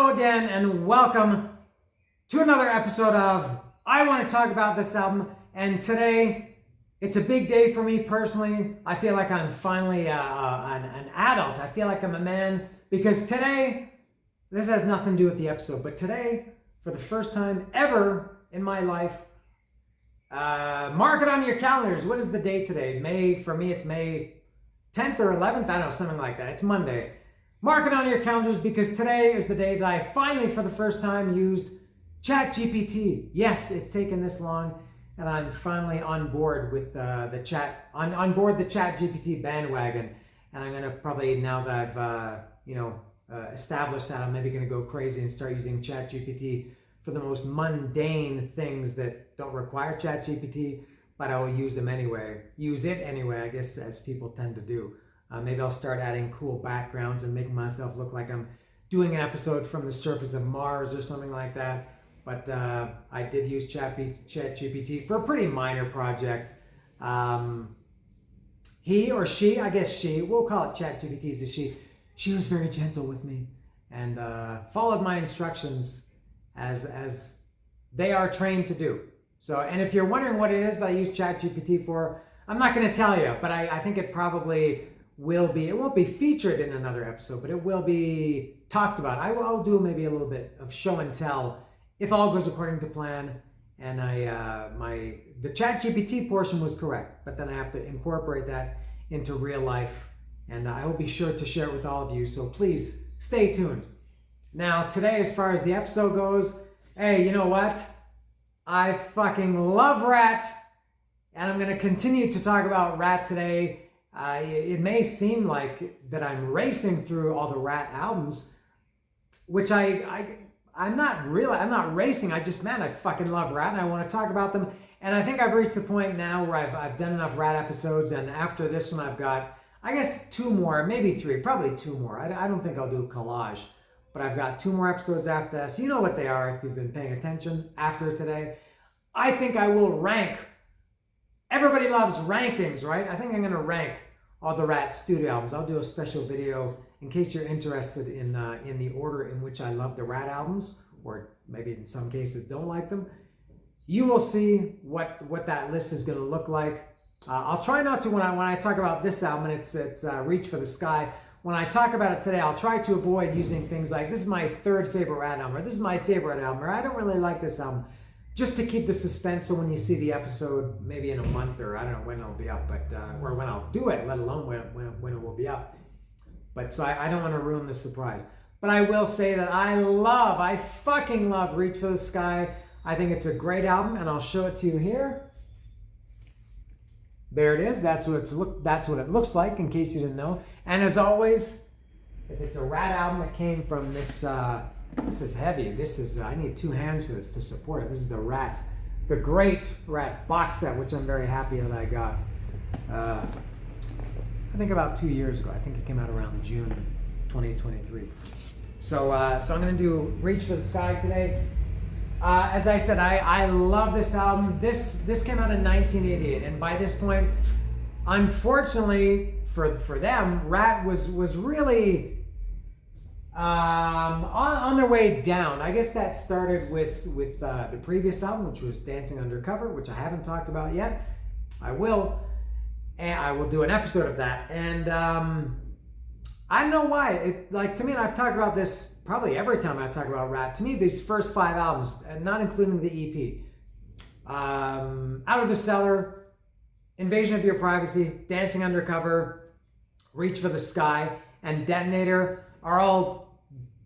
Hello again and welcome to another episode of I Want to Talk About This Album. And today, it's a big day for me personally. I feel like I'm finally an adult. I feel like I'm a man because today, this has nothing to do with the episode, but today, for the first time ever in my life, mark it on your calendars. What is the date today? For me, it's May 10th or 11th. I don't know, something like that. It's Monday. Mark it on your calendars because today is the day that I finally, for the first time, used ChatGPT. Yes, it's taken this long, and I'm finally on board with on board the ChatGPT bandwagon. And I'm gonna probably, now that I've established that, I'm maybe gonna go crazy and start using ChatGPT for the most mundane things that don't require ChatGPT, but I will use them anyway. Use it anyway, I guess, as people tend to do. Maybe I'll start adding cool backgrounds and making myself look like I'm doing an episode from the surface of Mars or something like that. But I did use ChatGPT for a pretty minor project. He or she, I guess she, we'll call it ChatGPT as a she. She was very gentle with me and followed my instructions as they are trained to do. So, and if you're wondering what it is that I use ChatGPT for, I'm not going to tell you, but I think it probably will be, it won't be featured in another episode, but it will be talked about. I'll do maybe a little bit of show and tell if all goes according to plan. And the ChatGPT portion was correct, but then I have to incorporate that into real life, and I will be sure to share it with all of you. So please stay tuned. Now today, as far as the episode goes, hey, you know what? I fucking love Ratt, and I'm going to continue to talk about Ratt today. It may seem like that I'm racing through all the Ratt albums, which I'm not racing. I fucking love Ratt and I want to talk about them. And I think I've reached the point now where I've done enough Ratt episodes, and after this one I've got, I guess, 2 more, maybe 3, probably 2 more. I don't think I'll do a collage, but I've got 2 more episodes after this. You know what they are if you've been paying attention after today. I think I will rank. Everybody loves rankings, right? I think I'm going to rank all the Ratt studio albums. I'll do a special video in case you're interested in the order in which I love the Ratt albums, or maybe in some cases don't like them. You will see what that list is going to look like. I'll try not to, when I talk about this album, and it's Reach for the Sky, when I talk about it today, I'll try to avoid using things like, this is my 3rd favorite Ratt album, or this is my favorite album, or I don't really like this album, just to keep the suspense. So when you see the episode, maybe in a month, or I don't know when it'll be up, but or when I'll do it, let alone when it will be up. But so I don't want to ruin the surprise. But I will say that I fucking love Reach for the Sky. I think it's a great album, and I'll show it to you here. There it is. That's what it looks like, in case you didn't know. And as always, if it's a Ratt album, it came from this. This is heavy. I need 2 hands for this to support it. This is the Ratt, the great Ratt box set, which I'm very happy that I got. I think about 2 years ago. I think it came out around June 2023. So I'm going to do Reach for the Sky today. As I said, I love this album. This came out in 1988, and by this point, unfortunately for them, Ratt was really on their way down. I guess that started with the previous album, which was Dancing Undercover, which I haven't talked about yet. I will, and I will do an episode of that. And I don't know why. To me, and I've talked about this probably every time I talk about Ratt. To me, these first 5 albums, and not including the EP, Out of the Cellar, Invasion of Your Privacy, Dancing Undercover, Reach for the Sky, and Detonator are all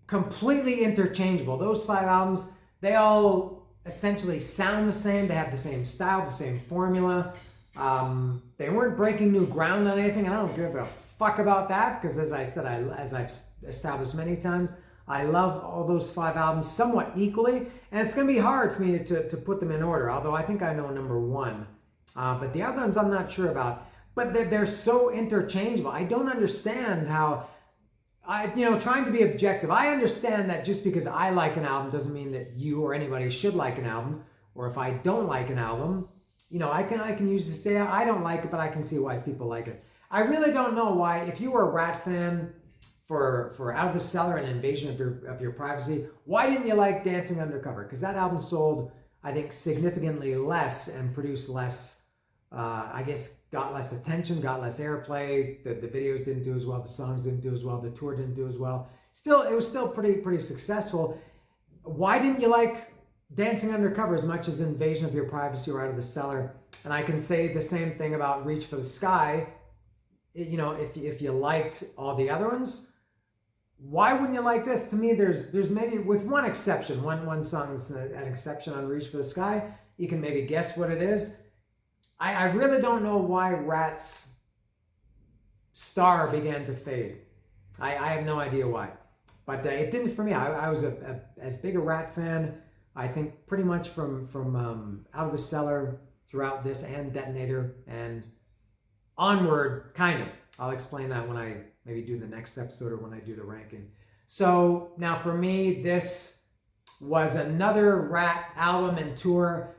completely interchangeable. Those 5 albums, they all essentially sound the same. They have the same style, the same formula. They weren't breaking new ground on anything, and I don't give a fuck about that, because as I said, as I've established many times, I love all those 5 albums somewhat equally, and it's going to be hard for me to put them in order, although I think I know number 1. But the other ones I'm not sure about. But they're so interchangeable. I don't understand how, trying to be objective, I understand that just because I like an album doesn't mean that you or anybody should like an album. Or if I don't like an album, I can usually say I don't like it, but I can see why people like it. I really don't know why, if you were a Ratt fan, for Out of the Cellar and Invasion of Your Privacy, why didn't you like Dancing Undercover? Because that album sold, I think, significantly less and produced less, I guess, got less attention, got less airplay. The videos didn't do as well, the songs didn't do as well, the tour didn't do as well. Still, it was still pretty successful. Why didn't you like Dancing Undercover as much as Invasion of Your Privacy or Out of the Cellar? And I can say the same thing about Reach for the Sky. You know, if you liked all the other ones, why wouldn't you like this? To me, there's maybe, with one exception, one song that's an exception on Reach for the Sky. You can maybe guess what it is. I really don't know why Ratt's star began to fade. I have no idea why. But it didn't for me. I was as big a Ratt fan, I think, pretty much from Out of the Cellar throughout this and Detonator and onward, kind of. I'll explain that when I maybe do the next episode or when I do the ranking. So now for me, this was another Ratt album and tour,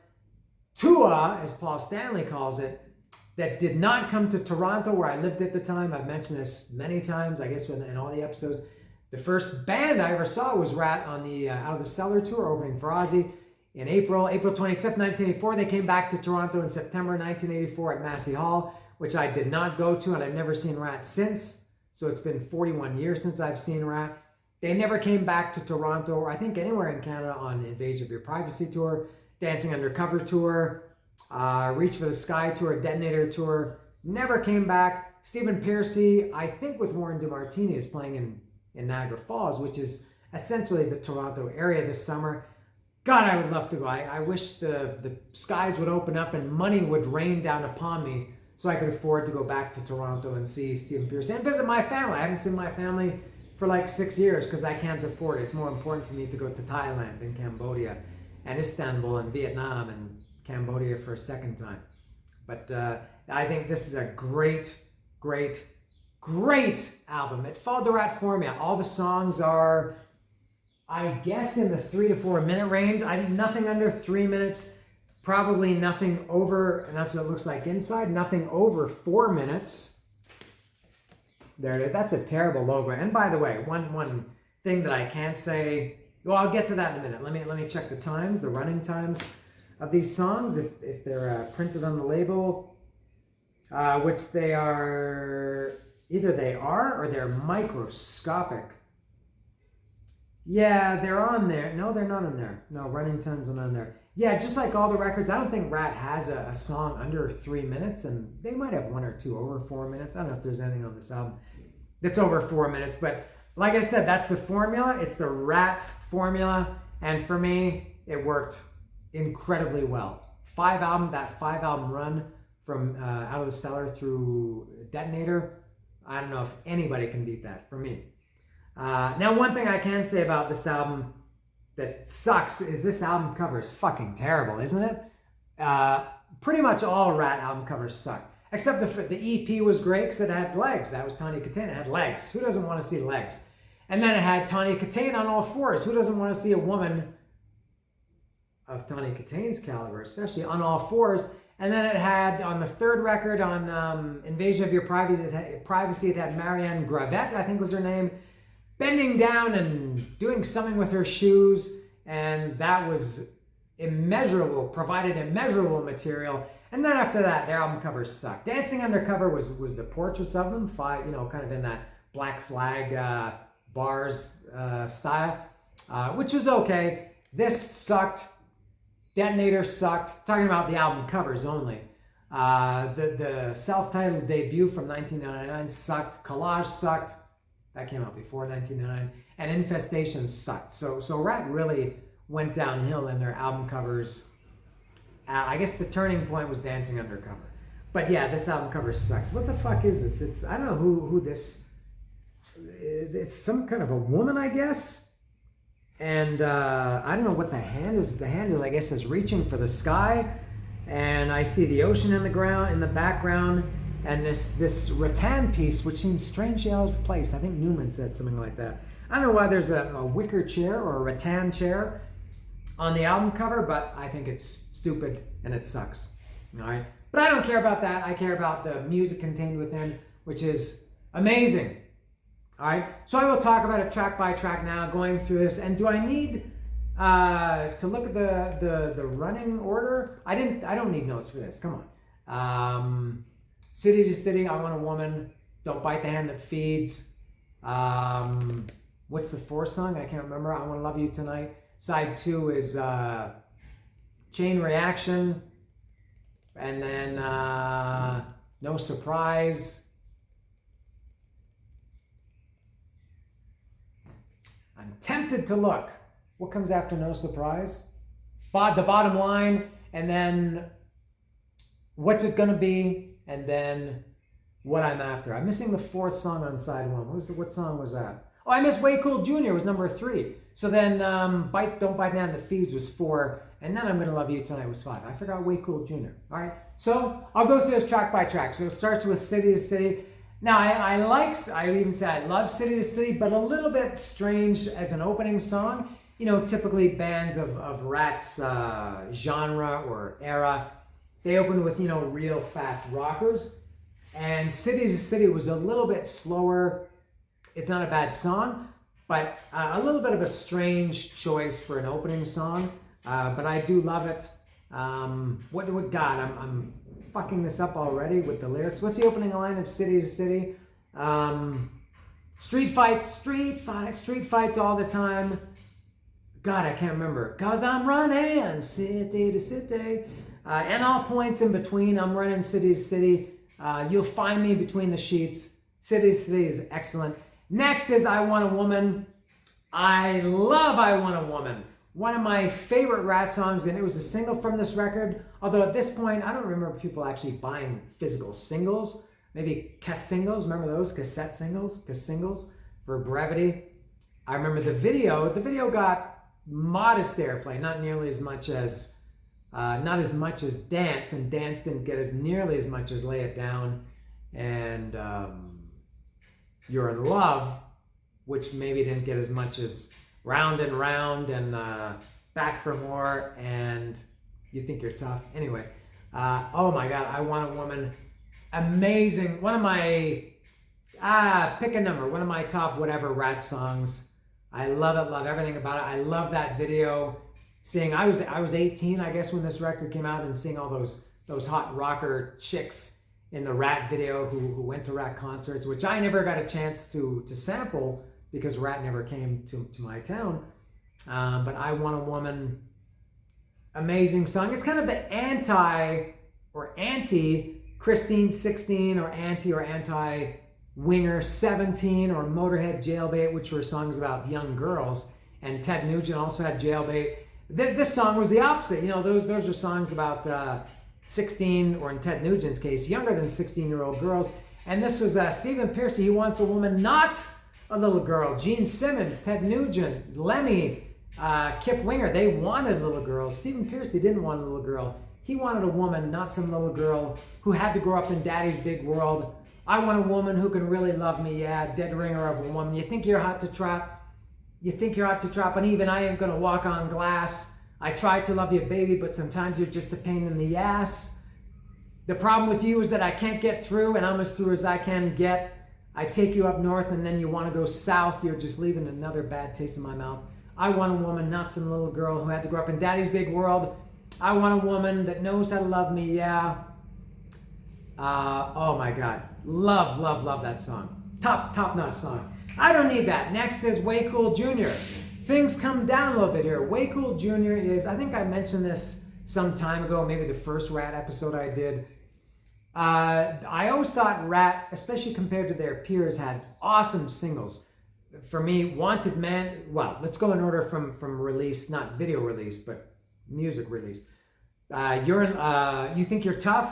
as Paul Stanley calls it, that did not come to Toronto where I lived at the time. I've mentioned this many times, I guess, in all the episodes. The first band I ever saw was Ratt on the Out of the Cellar tour, opening for Ozzy in April 25th, 1984. They came back to Toronto in September 1984 at Massey Hall, which I did not go to, and I've never seen Ratt since. So it's been 41 years since I've seen Ratt. They never came back to Toronto, or I think anywhere in Canada, on Invasion of Your Privacy tour, Dancing Undercover tour, Reach for the Sky tour, Detonator tour. Never came back. Stephen Pearcy, I think with Warren DeMartini, is playing in Niagara Falls, which is essentially the Toronto area this summer. God, I would love to go. I wish the skies would open up and money would rain down upon me so I could afford to go back to Toronto and see Stephen Pearcy and visit my family. I haven't seen my family for like 6 years because I can't afford it. It's more important for me to go to Thailand and Cambodia and Istanbul and Vietnam and Cambodia for a second time. But I think this is a great album. It followed the Ratt formula. All the songs are, I guess, in the 3 to 4 minute range. I did nothing under 3 minutes. Probably nothing over, and that's what it looks like inside, nothing over 4 minutes. There it is. That's a terrible logo. And by the way, one thing that I can't say, well, I'll get to that in a minute. Let me check the times, the running times of these songs, if they're printed on the label, which they are, either they are or they're microscopic. Yeah, they're on there. No, they're not on there. No, running times are not on there. Yeah, just like all the records, I don't think Ratt has a song under 3 minutes, and they might have 1 or 2 over 4 minutes. I don't know if there's anything on this album that's over 4 minutes, but like I said, that's the formula. It's the Ratt formula, and for me, it worked incredibly well. That 5 album run from Out of the Cellar through Detonator, I don't know if anybody can beat that for me. Now, one thing I can say about this album that sucks is this album cover is fucking terrible, isn't it? Pretty much all Ratt album covers suck. Except the EP was great because it had legs. That was Tawny Kitaen. It had legs. Who doesn't want to see legs? And then it had Tawny Kitaen on all fours. Who doesn't want to see a woman of Tawny Kitaen's caliber, especially on all fours? And then it had, on the third record, on Invasion of Your Privacy, it had Marianne Gravette, I think was her name, bending down and doing something with her shoes, and that was immeasurable, provided immeasurable material. And then after that, their album covers sucked. Dancing Undercover was the portraits of them, kind of in that Black Flag bars style, which was okay. This sucked. Detonator sucked. Talking about the album covers only. The self-titled debut from 1999 sucked. Collage sucked. That came out before 1999. And Infestation sucked. So Ratt really went downhill in their album covers. I guess the turning point was Dancing Undercover. But yeah, this album cover sucks. What the fuck is this? I don't know who this... It's some kind of a woman, I guess. And I don't know what the hand is. The hand is, I guess, is reaching for the sky. And I see the ocean in the background. And this rattan piece, which seems strangely out of place. I think Newman said something like that. I don't know why there's a wicker chair or a rattan chair on the album cover, but I think it's stupid and it sucks. All right, but I don't care about that. I care about the music contained within, which is amazing. All right, so I will talk about it track by track now, going through this. And do I need to look at the running order? I don't need notes for this. Come on. City to City, I Want a Woman, Don't Bite the Hand That Feeds. What's the fourth song? I can't remember. I Want to Love You Tonight. Side 2 is Chain Reaction. And then No Surprise. I'm tempted to look. What comes after No Surprise? The Bottom Line, and then What's It Gonna Be, and then What I'm After. I'm missing the fourth song on side 1. What song was that? Oh, I missed Way Cool Jr. was number 3. So then Don't Bite the Hand That Feeds was 4, and then I'm Gonna Love You Tonight was 5. I forgot Way Cool Jr. All right, so I'll go through this track by track. So it starts with City to City. Now, I even say I love City to City, but a little bit strange as an opening song. You know, typically bands of Ratt's genre or era, they open with, you know, real fast rockers. And City to City was a little bit slower. It's not a bad song, but a little bit of a strange choice for an opening song. But I do love it. God, I'm fucking this up already with the lyrics. What's the opening line of City to City? Street fights all the time. God, I can't remember. 'Cause I'm running city to city. And all points in between, I'm running city to city. You'll find me between the sheets. City to City is excellent. Next is I Want a Woman. I love I Want a Woman. One of my favorite Ratt songs, and it was a single from this record. Although at this point, I don't remember people actually buying physical singles. Maybe singles, remember those? Cassette singles for brevity. I remember the video. The video got modest airplay, not as much as Dance, and Dance didn't get nearly as much as Lay It Down and You're in Love, which maybe didn't get as much as Round and Round and Back for More and You Think You're Tough. Anyway, oh my God, I Want a Woman, amazing. One of my, pick a number, one of my top whatever Ratt songs. I love it, love everything about it. I love that video. I was 18, I guess, when this record came out, and seeing all those hot rocker chicks in the Ratt video who went to Ratt concerts, which I never got a chance to sample because Ratt never came to my town. But I Want a Woman, amazing song. It's kind of the anti Christine 16 or anti Winger 17 or Motorhead Jailbait, which were songs about young girls. And Ted Nugent also had Jailbait. This song was the opposite. You know, those are songs about 16, or in Ted Nugent's case, younger than 16-year-old girls. And this was Stephen Pearcy, He Wants a Woman, not a little girl. Gene Simmons, Ted Nugent, Lemmy, Kip Winger, they wanted little girls. Stephen Pearcy didn't want a little girl. He wanted a woman, not some little girl who had to grow up in daddy's big world. I want a woman who can really love me, yeah, dead ringer of a woman. You think you're hot to trap? You think you're hot to trap, and even I ain't gonna walk on glass. I try to love you, baby, but sometimes you're just a pain in the ass. The problem with you is that I can't get through, and I'm as through as I can get. I take you up north, and then you want to go south. You're just leaving another bad taste in my mouth. I want a woman, not some little girl who had to grow up in daddy's big world. I want a woman that knows how to love me, yeah. Oh my God. Love that song. Top-notch song. I don't need that. Next is Way Cool Jr. Things come down a little bit here. Way Cool Jr. is, I think I mentioned this some time ago, maybe the first Ratt episode I did. I always thought Ratt, especially compared to their peers, had awesome singles. For me, Wanted Man, well, let's go in order from release, not video release, but music release. You Think You're Tough,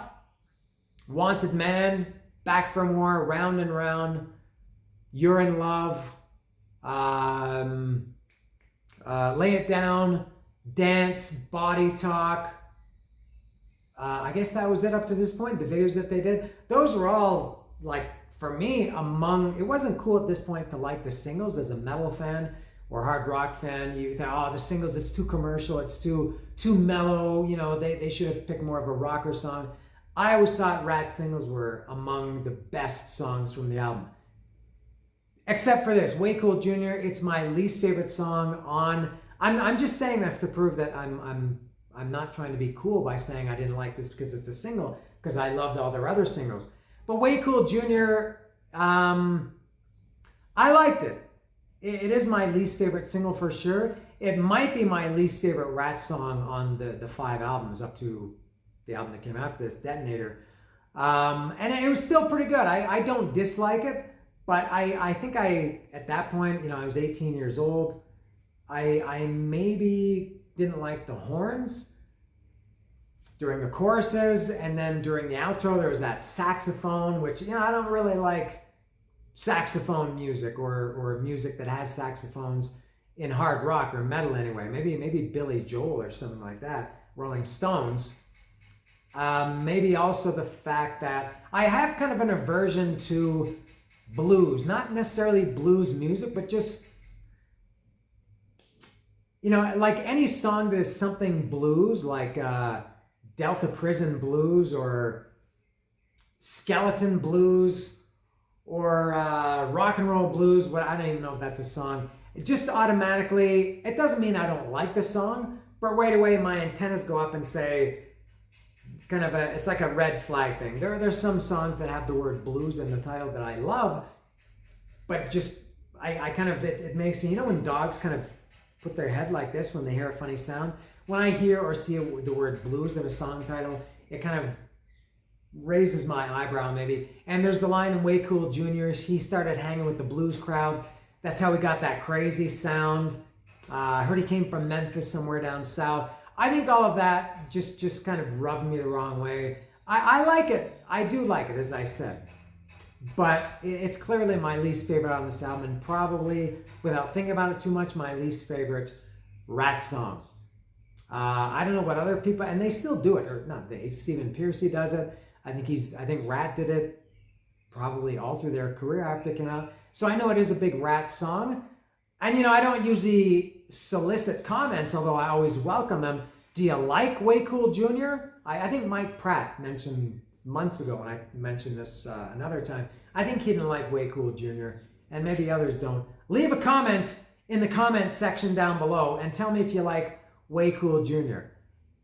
Wanted Man, Back for More, Round and Round, You're in Love, Lay It Down, Dance, Body Talk. I guess that was it up to this point. The videos that they did, those were all, like, for me, it wasn't cool at this point to like the singles as a metal fan or hard rock fan. You thought, oh, the singles, it's too commercial, it's too mellow, you know, they should have picked more of a rocker song. I always thought Ratt singles were among the best songs from the album. Except for this, Way Cool Jr. It's my least favorite song on. I'm just saying this to prove that I'm not trying to be cool by saying I didn't like this because it's a single, because I loved all their other singles. But Way Cool Jr. I liked it. It is my least favorite single for sure. It might be my least favorite Ratt song on the 5 albums up to the album that came after this, Detonator. And it was still pretty good. I don't dislike it, but I think at that point, I was 18 years old. I maybe didn't like the horns during the choruses, and then during the outro there was that saxophone, which I don't really like saxophone music or music that has saxophones in hard rock or metal anyway. Maybe Billy Joel or something like that, Rolling Stones. Maybe also the fact that I have kind of an aversion to blues, not necessarily blues music, but just like any song that is something blues, like Delta Prison Blues or Skeleton Blues or Rock and Roll Blues. What, I don't even know if that's a song. It just automatically, it doesn't mean I don't like the song, but right away my antennas go up and say, it's like a red flag thing. There's some songs that have the word blues in the title that I love, but just, it makes me, when dogs kind of put their head like this when they hear a funny sound. When I hear or see the word blues in a song title, it kind of raises my eyebrow maybe. And there's the line in Way Cool Jr., he started hanging with the blues crowd. That's how he got that crazy sound. I heard he came from Memphis, somewhere down south. I think all of that just kind of rubbed me the wrong way. I like it. I do like it, as I said. But it's clearly my least favorite on this album, and probably, without thinking about it too much, my least favorite Ratt song. I don't know what other people, and they still do it, or not they, Stephen Pearcy does it. I think Ratt did it probably all through their career after it came out. So I know it is a big Ratt song. And I don't usually solicit comments, although I always welcome them. Do you like Way Cool Jr.? I think Mike Pratt mentioned months ago when I mentioned this another time. I think he didn't like Way Cool Jr., and maybe others don't. Leave a comment in the comment section down below and tell me if you like Way Cool Jr.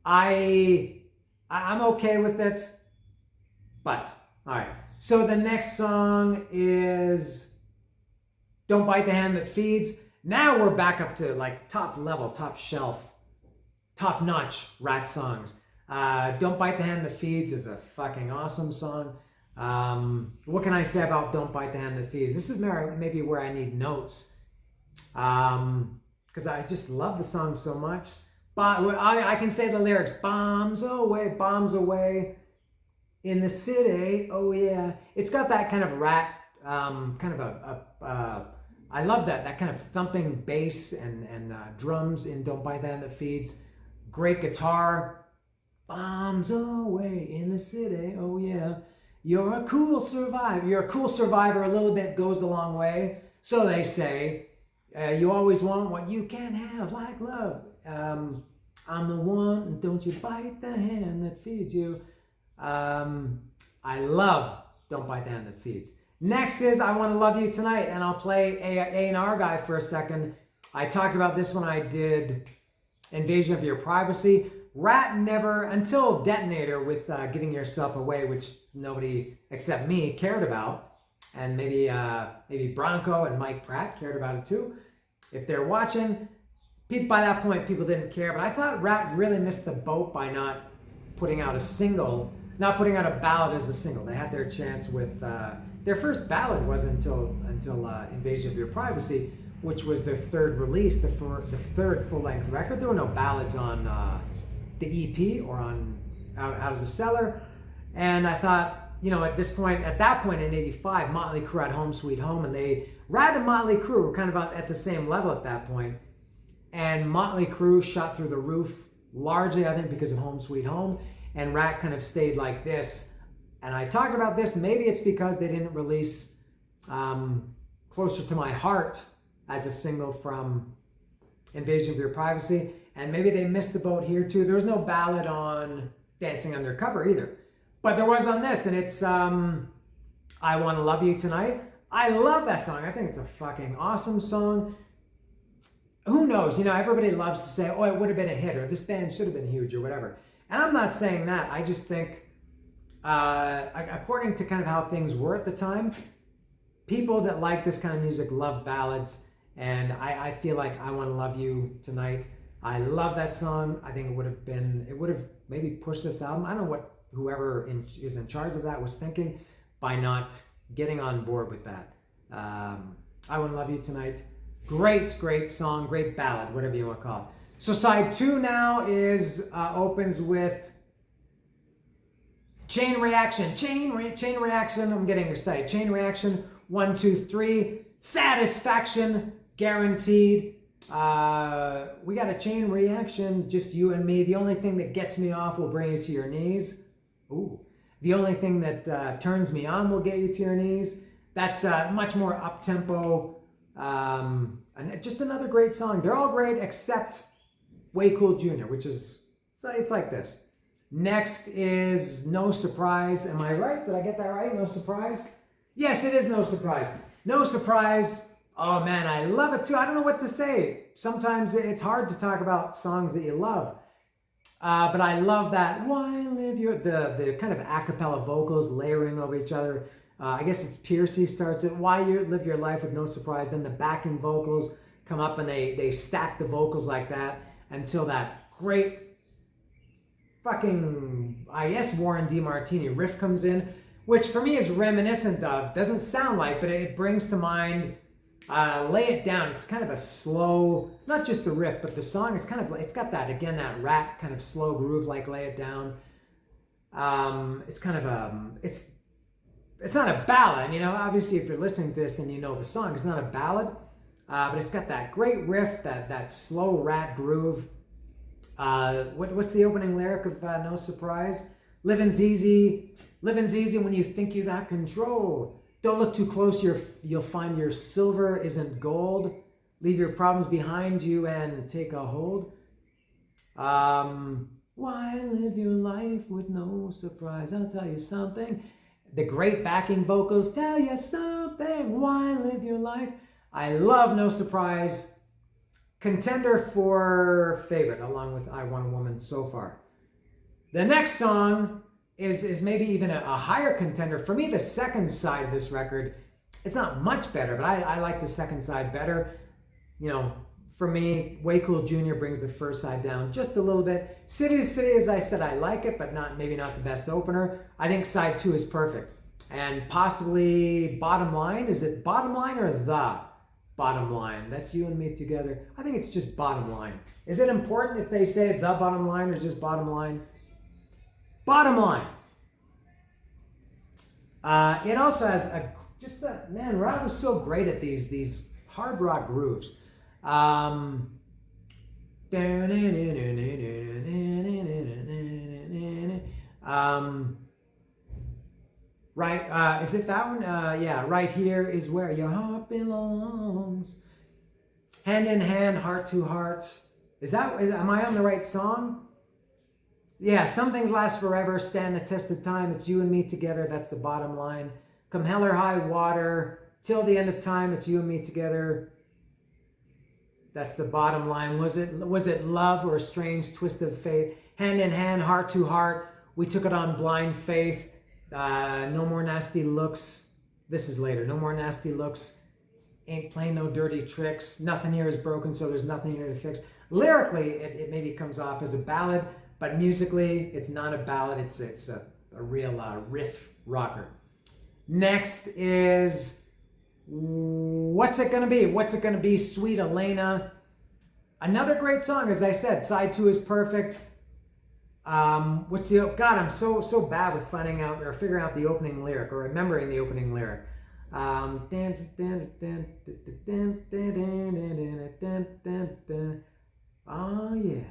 I'm okay with it, but all right. So the next song is Don't Bite the Hand That Feeds. Now we're back up to like top level, top shelf, top notch Ratt songs. Don't Bite the Hand That Feeds is a fucking awesome song. What can I say about Don't Bite the Hand That Feeds? This is maybe where I need notes, because I just love the song so much. But I can say the lyrics: bombs away in the city. Oh yeah, it's got that kind of Ratt, kind of I love that kind of thumping bass and drums in Don't Bite the Hand That Feeds. Great guitar. Bombs away in the city, oh yeah. You're a cool survivor. You're a cool survivor, a little bit goes a long way. So they say, you always want what you can't have, like love. I'm the one, and don't you bite the hand that feeds you. I love Don't Bite the Hand That Feeds. Next is I Want to Love You Tonight, and I'll play A&R Guy for a second. I talked about this when I did Invasion of Your Privacy. Ratt never, until Detonator with Getting Yourself Away, which nobody except me cared about, and maybe Bronco and Mike Pratt cared about it too. If they're watching, by that point people didn't care, but I thought Ratt really missed the boat by not putting out a single, not putting out a ballad as a single. They had their chance with, their first ballad wasn't until Invasion of Your Privacy, which was their third release, the third full-length record. There were no ballads on the EP or on Out of the Cellar. And I thought, at that point in '85, Motley Crue had Home Sweet Home, and Ratt and Motley Crue were kind of at the same level at that point. And Motley Crue shot through the roof, largely, I think, because of Home Sweet Home, and Ratt kind of stayed like this. And I talked about this, maybe it's because they didn't release Closer to My Heart as a single from Invasion of Your Privacy. And maybe they missed the boat here too. There was no ballad on Dancing Undercover either. But there was on this, and it's I Want to Love You Tonight. I love that song. I think it's a fucking awesome song. Who knows? You know, everybody loves to say, oh, it would have been a hit, or this band should have been huge, or whatever. And I'm not saying that. I just think, according to kind of how things were at the time, people that like this kind of music love ballads. And I feel like I Want to Love You Tonight. I love that song. I think it would have maybe pushed this album. I don't know what whoever is in charge of that was thinking by not getting on board with that. I Want to Love You Tonight. Great song, great ballad, whatever you want to call it. So side 2 now opens with Chain Reaction. Chain Reaction, I'm getting excited. Chain Reaction, 1, 2, 3. Satisfaction, guaranteed. We got a chain reaction, just you and me. The only thing that gets me off will bring you to your knees. Ooh. The only thing that turns me on will get you to your knees. That's much more up-tempo. And just another great song. They're all great except Way Cool Jr., which is, it's like this. Next is No Surprise. Am I right? Did I get that right? No Surprise? Yes, it is No Surprise. No Surprise. Oh man, I love it too. I don't know what to say. Sometimes it's hard to talk about songs that you love. But I love that. Why live your, the kind of a cappella vocals layering over each other. I guess it's Piercy starts it. Why you live your life with no surprise. Then the backing vocals come up and they stack the vocals like that until that great fucking, I guess, Warren DeMartini riff comes in, which for me is reminiscent of, doesn't sound like, but it brings to mind Lay It Down. It's kind of a slow, not just the riff, but the song. It's kind of, it's got that, again, that Ratt kind of slow groove like Lay It Down. It's kind of it's not a ballad, you know. Obviously, if you're listening to this and you know the song, it's not a ballad, but it's got that great riff, that slow Ratt groove. What's the opening lyric of No Surprise? Living's easy when you think you got control. Don't look too close, you'll find your silver isn't gold. Leave your problems behind you and take a hold. Why live your life with no surprise? I'll tell you something. The great backing vocals tell you something. Why live your life? I love No Surprise. Contender for favorite, along with I Want a Woman so far. The next song is maybe even a higher contender. For me, the second side of this record, it's not much better, but I like the second side better. You know, for me, Way Cool Jr. brings the first side down just a little bit. City to City, as I said, I like it, but maybe not the best opener. I think side 2 is perfect. And possibly Bottom Line. Is it Bottom Line or The Bottom Line? That's You and Me Together. I think it's just Bottom Line. Is it important if they say The Bottom Line or just Bottom Line? Bottom Line. It also has man, Ratt was so great at these hard rock grooves. Right, is it that one? Yeah, Right Here Is Where Your Heart Belongs. Hand in Hand, Heart to Heart. Am I on the right song? Yeah, Some Things Last Forever, Stand the Test of Time, It's You and Me Together, that's the Bottom Line. Come Hell or High Water, Till the End of Time, It's You and Me Together, that's the Bottom Line. Was it Love or a Strange Twist of Fate? Hand in Hand, Heart to Heart, We Took It on Blind Faith. No More Nasty Looks, this is later. No More Nasty Looks, Ain't Playing No Dirty Tricks, Nothing Here Is Broken, So There's Nothing Here to Fix. Lyrically, it maybe comes off as a ballad, but musically, it's not a ballad. It's a real riff rocker. Next is What's It Gonna Be? What's It Gonna Be? Sweet Elena. Another great song, as I said. Side 2 is perfect. God, I'm so bad with finding out or figuring out the opening lyric or remembering the opening lyric. Oh yeah.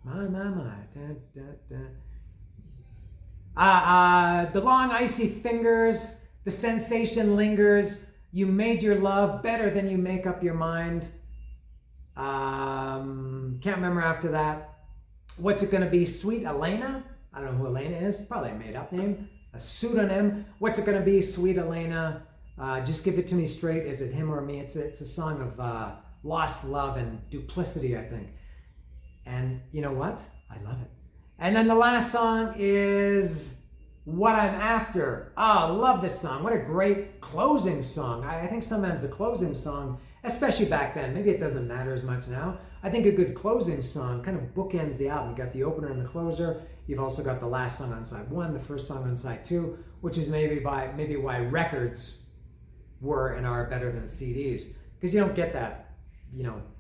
My. The long icy fingers, the sensation lingers. You made your love better than you make up your mind. Can't remember after that. What's It Gonna Be? Sweet Elena. I don't know who Elena is. Probably a made up name. a pseudonym. What's it gonna be, Sweet Elena? Just give it to me straight. Is it him or me? It's a song of lost love and duplicity, I think. And you know what? I love it. And then the last song is What I'm After. Oh, I love this song. What a great closing song. I think sometimes the closing song, especially back then, maybe it doesn't matter as much now. I think a good closing song kind of bookends the album. You got the opener and the closer. You've also got the last song on side 1, the first song on side 2, which is maybe why records were and are better than CDs, because you don't get that,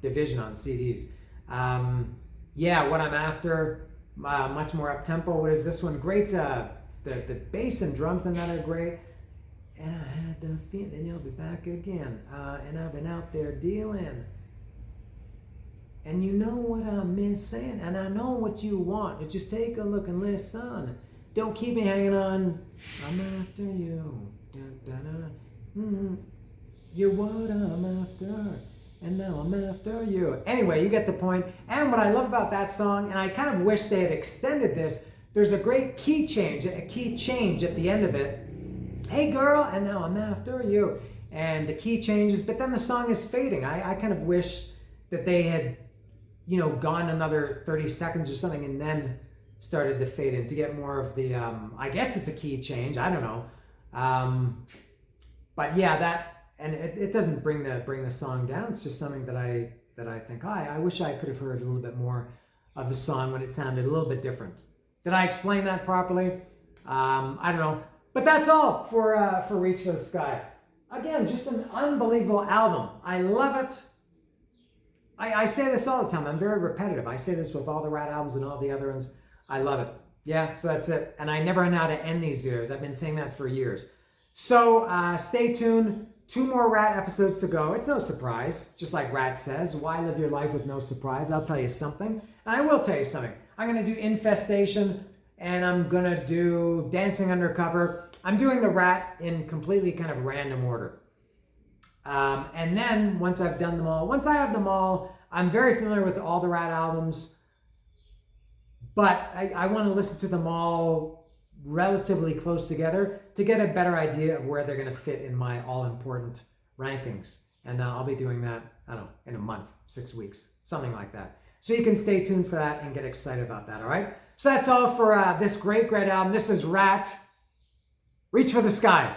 division on CDs. Yeah, What I'm After, much more up tempo. What is this one? Great. The bass and drums in that are great. And I had the feeling you'll be back again. And I've been out there dealing. And you know what I'm missing. And I know what you want. But just take a look and listen. Don't keep me hanging on. I'm after you. Dun, dun, dun. Mm-hmm. You're what I'm after. And now I'm after you. Anyway, you get the point. And what I love about that song, and I kind of wish they had extended this, there's a great key change at the end of it. Hey girl, and now I'm after you. And the key changes, but then the song is fading. I kind of wish that they had, gone another 30 seconds or something and then started to fade in to get more of the, I guess it's a key change, I don't know. But yeah, and it doesn't bring the song down. It's just something that I think, I wish I could have heard a little bit more of the song when it sounded a little bit different. Did I explain that properly? I don't know. But that's all for Reach for the Sky. Again, just an unbelievable album. I love it. I say this all the time. I'm very repetitive. I say this with all the Ratt albums and all the other ones. I love it. Yeah, so that's it. And I never know how to end these videos. I've been saying that for years. So stay tuned. 2 more Ratt episodes to go. It's no surprise. Just like Ratt says, why live your life with no surprise? I'll tell you something. And I will tell you something. I'm going to do Infestation, and I'm going to do Dancing Undercover. I'm doing the Ratt in completely kind of random order. And then once I have them all, I'm very familiar with all the Ratt albums, but I want to listen to them all relatively close together to get a better idea of where they're going to fit in my all-important rankings. And I'll be doing that, I don't know, in a month, 6 weeks, something like that. So you can stay tuned for that and get excited about that, all right? So that's all for this great album. This is Ratt. Reach for the Sky.